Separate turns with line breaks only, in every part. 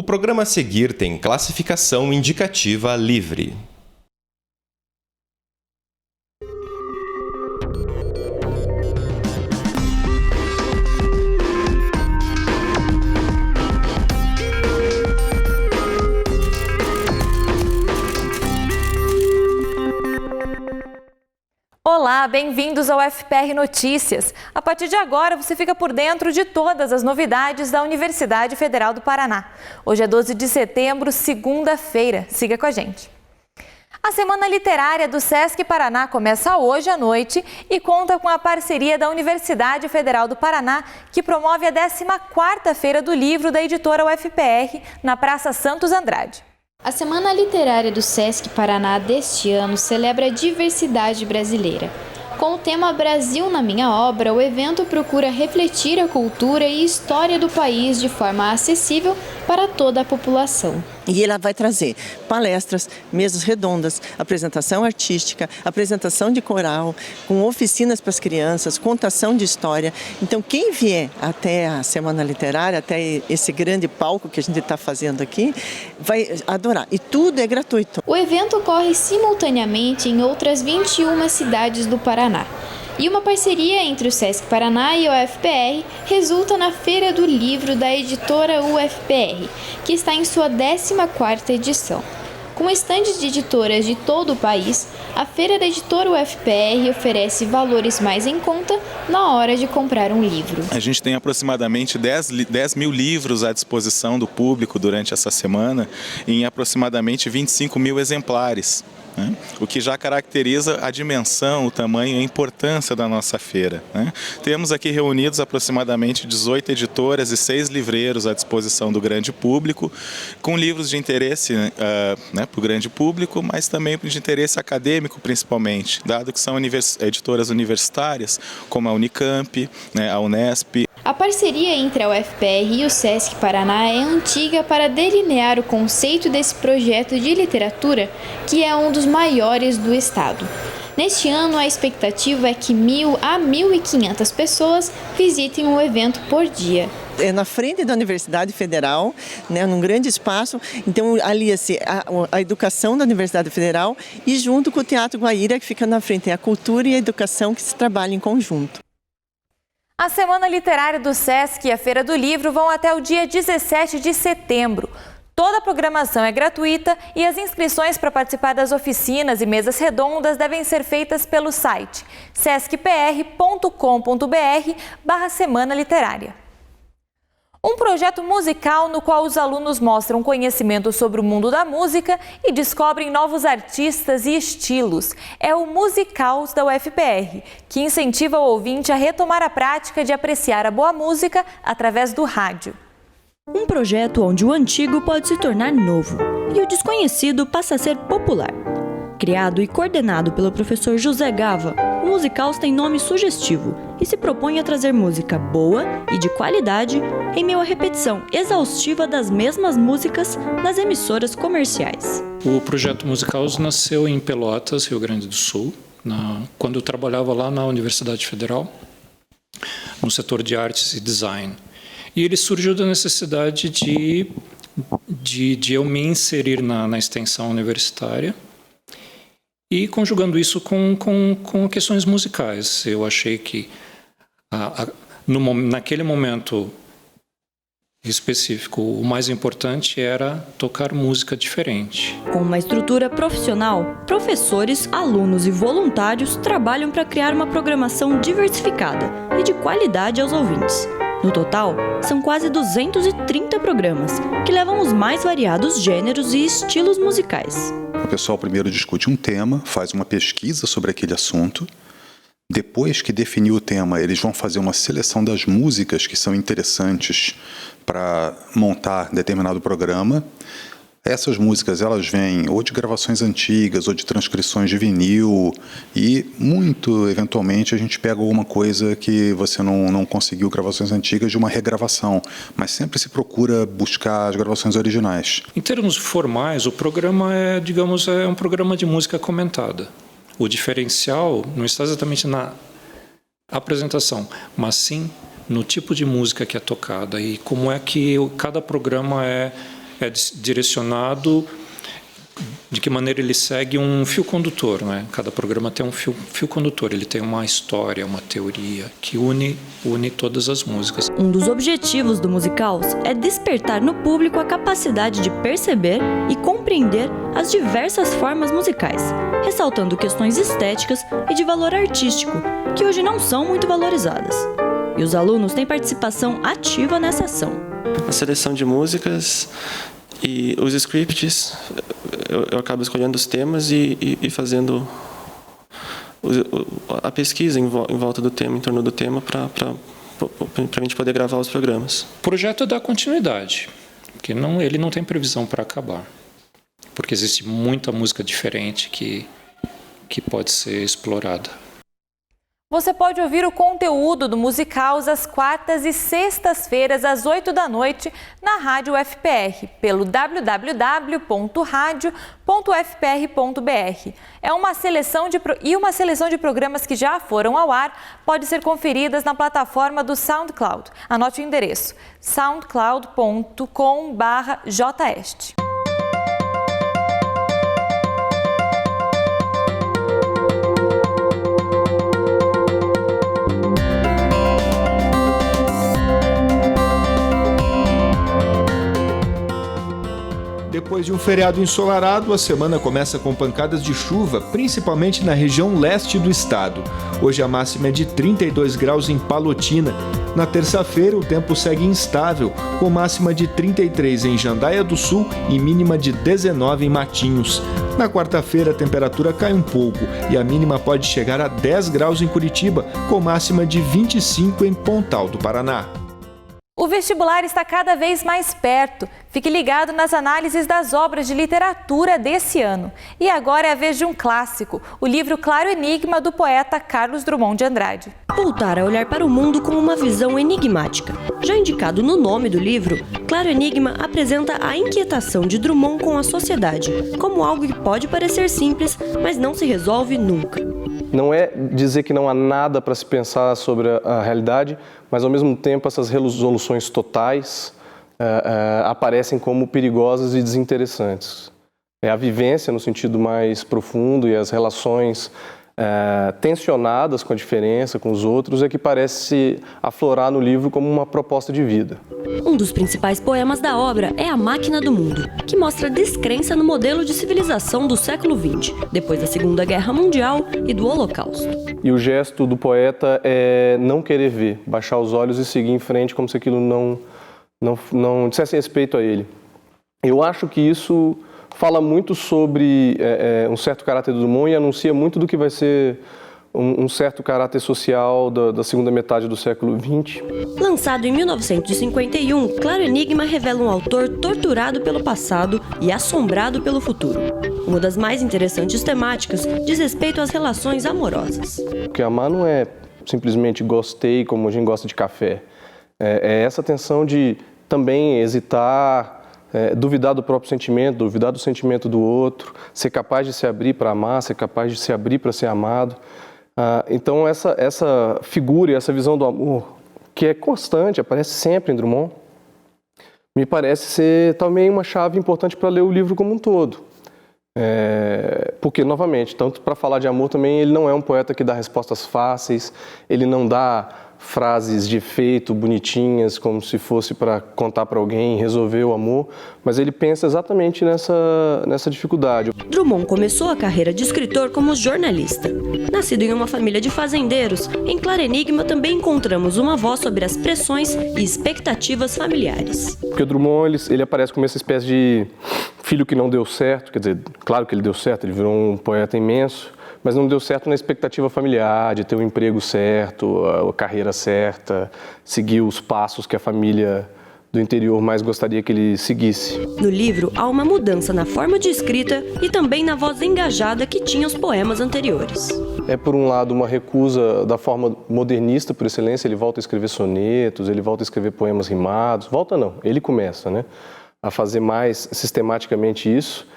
programa a seguir tem classificação indicativa livre.
Olá, bem-vindos ao FPR Notícias. A partir de agora, você fica por dentro de todas as novidades da Universidade Federal do Paraná. Hoje é 12 de setembro, segunda-feira. Siga com a gente. A Semana Literária do Sesc Paraná começa hoje à noite e conta com a parceria da Universidade Federal do Paraná, que promove a 14ª Feira do Livro da editora UFPR, na Praça Santos Andrade.
A Semana Literária do Sesc Paraná deste ano celebra a diversidade brasileira. Com o tema Brasil na Minha Obra, o evento procura refletir a cultura e história do país de forma acessível para toda a população.
E ela vai trazer palestras, mesas redondas, apresentação artística, apresentação de coral, com oficinas para as crianças, contação de história. Então, quem vier até a Semana Literária, até esse grande palco que a gente está fazendo aqui, vai adorar. E tudo é gratuito.
O evento ocorre simultaneamente em outras 21 cidades do Paraná. E uma parceria entre o Sesc Paraná e a UFPR resulta na Feira do Livro da editora UFPR, que está em sua 14ª edição. Com estandes de editoras de todo o país, a Feira da Editora UFPR oferece valores mais em conta na hora de comprar um livro.
A gente tem aproximadamente 10 mil livros à disposição do público durante essa semana, em aproximadamente 25 mil exemplares. O que já caracteriza a dimensão, o tamanho e a importância da nossa feira. Temos aqui reunidos aproximadamente 18 editoras e 6 livreiros à disposição do grande público, com livros de interesse para o grande público, mas também de interesse acadêmico principalmente, dado que são editoras universitárias, como a Unicamp, a Unesp.
A parceria entre a UFPR e o Sesc Paraná é antiga para delinear o conceito desse projeto de literatura, que é um dos maiores do estado. Neste ano, a expectativa é que 1.000 a 1.500 pessoas visitem o evento por dia.
É na frente da Universidade Federal, num grande espaço, então alia-se a educação da Universidade Federal e junto com o Teatro Guaíra, que fica na frente, é a cultura e a educação que se trabalham em conjunto.
A Semana Literária do Sesc e a Feira do Livro vão até o dia 17 de setembro. Toda a programação é gratuita e as inscrições para participar das oficinas e mesas redondas devem ser feitas pelo site sescpr.com.br/Semana Literária. Um projeto musical no qual os alunos mostram conhecimento sobre o mundo da música e descobrem novos artistas e estilos. É o Musicaus da UFPR, que incentiva o ouvinte a retomar a prática de apreciar a boa música através do rádio.
Um projeto onde o antigo pode se tornar novo e o desconhecido passa a ser popular. Criado e coordenado pelo professor José Gava, o Musicaus tem nome sugestivo e se propõe a trazer música boa e de qualidade em meio à repetição exaustiva das mesmas músicas nas emissoras comerciais.
O projeto Musicaus nasceu em Pelotas, Rio Grande do Sul, quando eu trabalhava lá na Universidade Federal, no setor de artes e design. E ele surgiu da necessidade de eu me inserir na extensão universitária, e conjugando isso com questões musicais. Eu achei que, naquele momento específico, o mais importante era tocar música diferente.
Com uma estrutura profissional, professores, alunos e voluntários trabalham para criar uma programação diversificada e de qualidade aos ouvintes. No total, são quase 230 programas, que levam os mais variados gêneros e estilos musicais.
O pessoal primeiro discute um tema, faz uma pesquisa sobre aquele assunto. Depois que definiu o tema, eles vão fazer uma seleção das músicas que são interessantes para montar determinado programa. Essas músicas, elas vêm ou de gravações antigas ou de transcrições de vinil e, muito eventualmente, a gente pega alguma coisa que você não conseguiu, gravações antigas, de uma regravação, mas sempre se procura buscar as gravações originais.
Em termos formais, o programa é um programa de música comentada. O diferencial não está exatamente na apresentação, mas sim no tipo de música que é tocada e como é que cada programa é é direcionado de que maneira ele segue um fio condutor, né? Cada programa tem um fio condutor, ele tem uma história, uma teoria que une todas as músicas.
Um dos objetivos do Musicaus é despertar no público a capacidade de perceber e compreender as diversas formas musicais, ressaltando questões estéticas e de valor artístico, que hoje não são muito valorizadas. E os alunos têm participação ativa nessa ação.
A seleção de músicas e os scripts, eu acabo escolhendo os temas e fazendo a pesquisa em volta do tema, em torno do tema, para a gente poder gravar os programas.
O projeto é dar continuidade, porque ele não tem previsão para acabar, porque existe muita música diferente que pode ser explorada.
Você pode ouvir o conteúdo do Musicaus às quartas e sextas-feiras, às 8 da noite, na Rádio UFPR, pelo www.radio.ufpr.br. Uma seleção de programas que já foram ao ar pode ser conferidas na plataforma do SoundCloud. Anote o endereço: soundcloud.com/jeste.
Depois de um feriado ensolarado, a semana começa com pancadas de chuva, principalmente na região leste do estado. Hoje a máxima é de 32 graus em Palotina. Na terça-feira, o tempo segue instável, com máxima de 33 em Jandaia do Sul e mínima de 19 em Matinhos. Na quarta-feira, a temperatura cai um pouco e a mínima pode chegar a 10 graus em Curitiba, com máxima de 25 em Pontal do Paraná.
O vestibular está cada vez mais perto. Fique ligado nas análises das obras de literatura desse ano. E agora é a vez de um clássico, o livro Claro Enigma, do poeta Carlos Drummond de Andrade.
Voltar a olhar para o mundo com uma visão enigmática. Já indicado no nome do livro, Claro Enigma apresenta a inquietação de Drummond com a sociedade, como algo que pode parecer simples, mas não se resolve nunca.
Não é dizer que não há nada para se pensar sobre a realidade, mas ao mesmo tempo essas resoluções totais aparecem como perigosas e desinteressantes. É a vivência no sentido mais profundo e as relações tensionadas com a diferença, com os outros, é que parece aflorar no livro como uma proposta de vida.
Um dos principais poemas da obra é A Máquina do Mundo, que mostra descrença no modelo de civilização do século XX, depois da Segunda Guerra Mundial e do Holocausto.
E o gesto do poeta é não querer ver, baixar os olhos e seguir em frente como se aquilo não dissesse respeito a ele. Eu acho que isso fala muito sobre um certo caráter do Drummond e anuncia muito do que vai ser um certo caráter social da segunda metade do século XX.
Lançado em 1951, Claro Enigma revela um autor torturado pelo passado e assombrado pelo futuro. Uma das mais interessantes temáticas diz respeito às relações amorosas.
Porque amar não é simplesmente gostei como a gente gosta de café. É essa tensão de também hesitar, duvidar do próprio sentimento, duvidar do sentimento do outro, ser capaz de se abrir para amar, ser capaz de se abrir para ser amado. Então essa figura e essa visão do amor, que é constante, aparece sempre em Drummond, me parece ser também uma chave importante para ler o livro como um todo. Porque, novamente, tanto para falar de amor também, ele não é um poeta que dá respostas fáceis, ele não dá frases de efeito, bonitinhas, como se fosse para contar para alguém, resolver o amor, mas ele pensa exatamente nessa dificuldade.
Drummond começou a carreira de escritor como jornalista. Nascido em uma família de fazendeiros, em Claro Enigma também encontramos uma voz sobre as pressões e expectativas familiares.
Porque o Drummond, ele aparece como essa espécie de filho que não deu certo, quer dizer, claro que ele deu certo, ele virou um poeta imenso, mas não deu certo na expectativa familiar, de ter o emprego certo, a carreira certa, seguir os passos que a família do interior mais gostaria que ele seguisse.
No livro, há uma mudança na forma de escrita e também na voz engajada que tinha os poemas anteriores.
É, por um lado, uma recusa da forma modernista por excelência, ele volta a escrever sonetos, ele volta a escrever poemas rimados, volta não, ele começa, a fazer mais sistematicamente isso.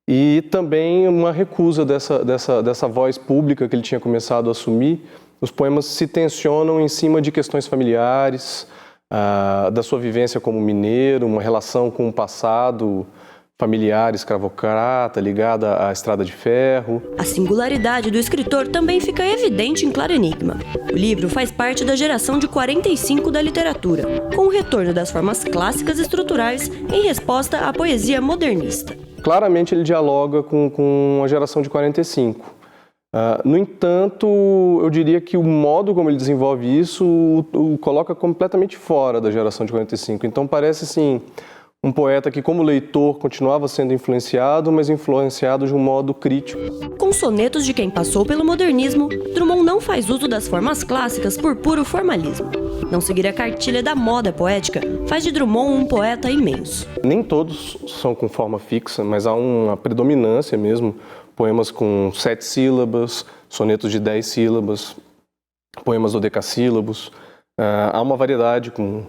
E também uma recusa dessa voz pública que ele tinha começado a assumir. Os poemas se tensionam em cima de questões familiares, da sua vivência como mineiro, uma relação com o passado familiar escravocrata, ligada à estrada de ferro.
A singularidade do escritor também fica evidente em Claro Enigma. O livro faz parte da geração de 45 da literatura, com o retorno das formas clássicas estruturais em resposta à poesia modernista.
Claramente ele dialoga com a geração de 45. No entanto, eu diria que o modo como ele desenvolve isso o coloca completamente fora da geração de 45. Então parece, assim, um poeta que, como leitor, continuava sendo influenciado, mas influenciado de um modo crítico.
Com sonetos de quem passou pelo modernismo, Drummond não faz uso das formas clássicas por puro formalismo. Não seguir a cartilha da moda poética faz de Drummond um poeta imenso.
Nem todos são com forma fixa, mas há uma predominância mesmo. Poemas com 7 sílabas, sonetos de 10 sílabas, poemas dodecassílabos. Há uma variedade com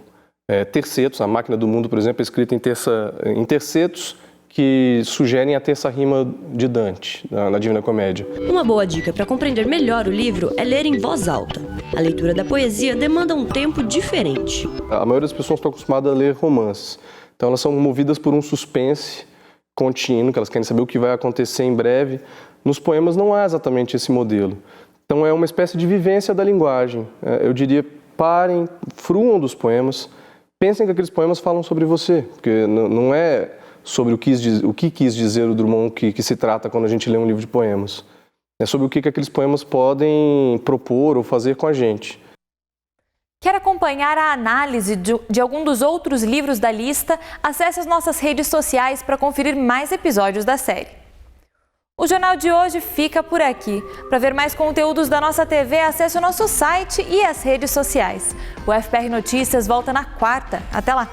tercetos. A Máquina do Mundo, por exemplo, é escrita em tercetos que sugerem a terça rima de Dante, na Divina Comédia.
Uma boa dica para compreender melhor o livro é ler em voz alta. A leitura da poesia demanda um tempo diferente.
A maioria das pessoas está acostumada a ler romances. Então elas são movidas por um suspense contínuo, que elas querem saber o que vai acontecer em breve. Nos poemas não há exatamente esse modelo. Então é uma espécie de vivência da linguagem. Eu diria, parem, fruam dos poemas, pensem que aqueles poemas falam sobre você, porque não é sobre o que quis dizer o Drummond que se trata quando a gente lê um livro de poemas. É sobre o que aqueles poemas podem propor ou fazer com a gente.
Quer acompanhar a análise de algum dos outros livros da lista? Acesse as nossas redes sociais para conferir mais episódios da série. O Jornal de hoje fica por aqui. Para ver mais conteúdos da nossa TV, acesse o nosso site e as redes sociais. O FPR Notícias volta na quarta. Até lá!